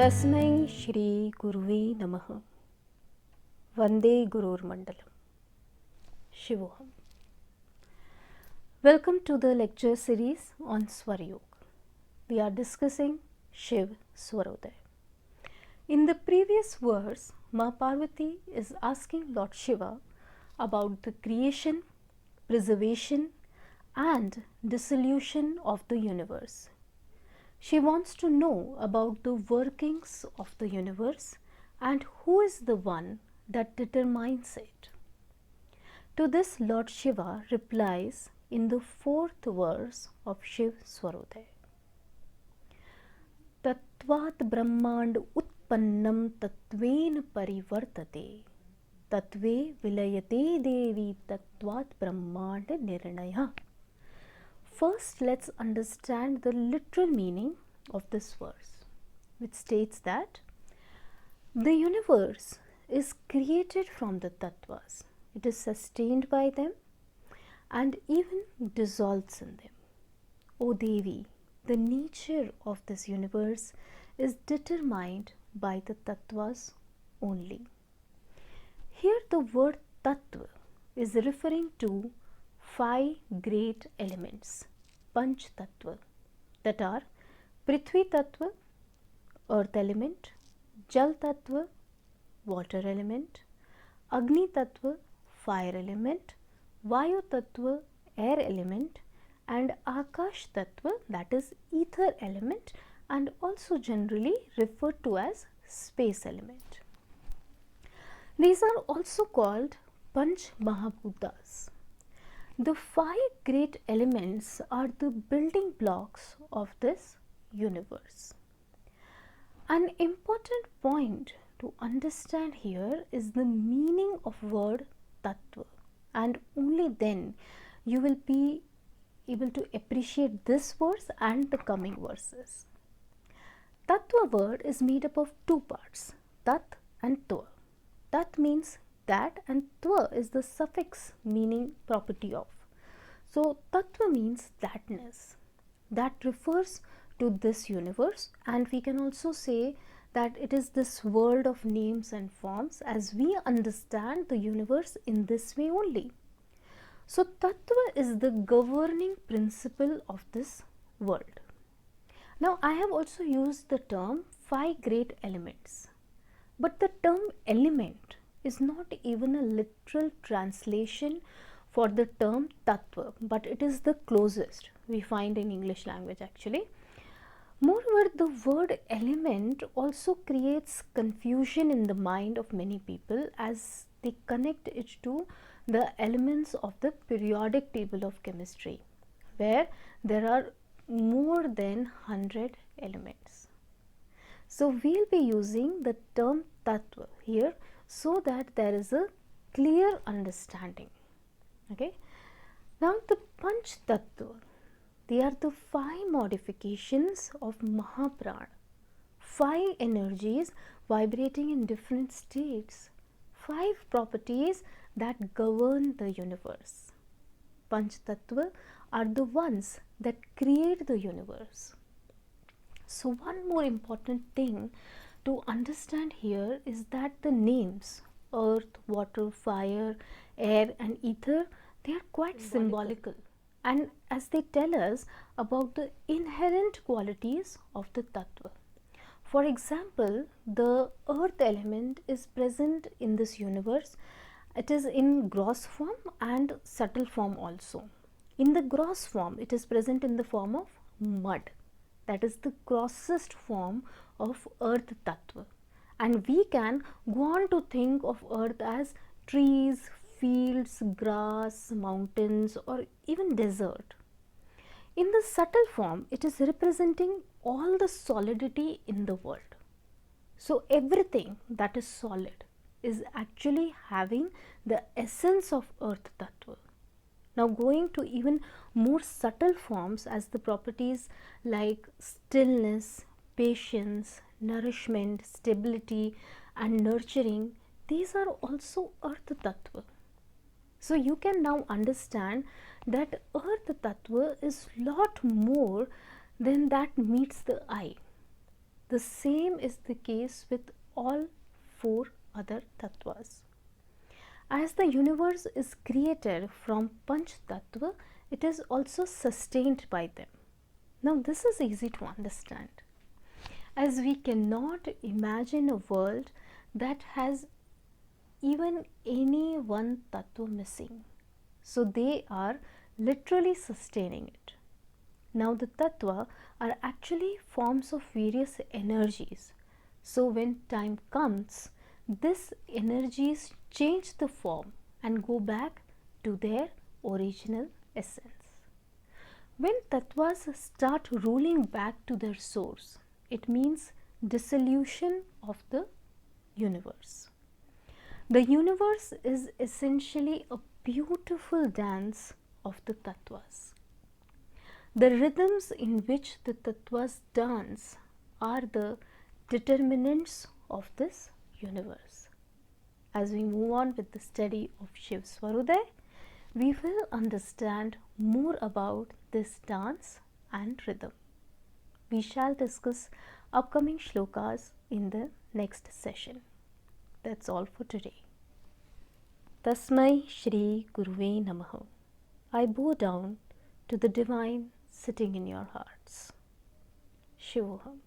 तस्मै श्री गुरुवे नमः। वंदे गुरुर्मंडलम। Shivoham. Welcome to the lecture series on Swar Yog. We are discussing Shiva Swarodaya. In the previous verse, Ma Parvati is asking Lord Shiva about the creation, preservation and dissolution of the universe. She wants to know about the workings of the universe and who is the one that determines it. To this, Lord Shiva replies in the fourth verse of Shiva Swarodaya. Tattvat brahmand utpannam tattven parivartate tatve vilayate devi tattvat brahmand nirnaya. First, let's understand the literal meaning of this verse, which states that the universe is created from the tattvas. It is sustained by them and even dissolves in them. O Devi, the nature of this universe is determined by the tattvas only. Here the word tattva is referring to 5 great elements, Panch Tattva, that are Prithvi Tattva, earth element, Jal Tattva, water element, Agni Tattva, fire element, Vayu Tattva, air element, and Akash Tattva, that is ether element, and also generally referred to as space element. These are also called Panch Mahabhutas. The 5 great elements are the building blocks of this universe. An important point to understand here is the meaning of word tattva, and only then you will be able to appreciate this verse and the coming verses. Tattva word is made up of 2 parts, tat and tva. Tat means that and tva is the suffix meaning property of. So tattva means thatness. That refers to this universe, and we can also say that it is this world of names and forms as we understand the universe in this way only. So tattva is the governing principle of this world. Now I have also used the term 5 great elements, but the term element is not even a literal translation for the term tattva, but it is the closest we find in English language actually. Moreover, the word element also creates confusion in the mind of many people as they connect it to the elements of the periodic table of chemistry, where there are more than 100 elements. So we'll be using the term tattva here so that there is a clear understanding. Okay. Now the Panch Tattva, they are the 5 modifications of Mahaprana, 5 energies vibrating in different states, 5 properties that govern the universe. Panch Tattva are the ones that create the universe. So one more important thing to understand here is that the names earth, water, fire, air and ether, they are quite symbolical, and as they tell us about the inherent qualities of the tattva. For example, the earth element is present in this universe. It is in gross form and subtle form also. In the gross form, it is present in the form of mud. That is the grossest form of earth tattva. And we can go on to think of earth as trees, fields, grass, mountains or even desert. In the subtle form, it is representing all the solidity in the world. So everything that is solid is actually having the essence of earth tattva. Now going to even more subtle forms as the properties like stillness, patience, nourishment, stability and nurturing, these are also earth tattva. So you can now understand that earth tattva is lot more than that meets the eye. The same is the case with all four other tattvas. As the universe is created from Panch Tattva, it is also sustained by them. Now, this is easy to understand, as we cannot imagine a world that has even any one tattva missing. So, they are literally sustaining it. Now, the tattva are actually forms of various energies. So, when time comes, these energies change the form and go back to their original essence. When tattvas start rolling back to their source, it means dissolution of the universe. The universe is essentially a beautiful dance of the tattvas. The rhythms in which the tattvas dance are the determinants of this universe. As we move on with the study of Shiva Swarodaya, we will understand more about this dance and rhythm. We shall discuss upcoming shlokas in the next session. That's all for today. Tasmai Shri Guruve Namaha. I bow down to the divine sitting in your hearts. Shivoham.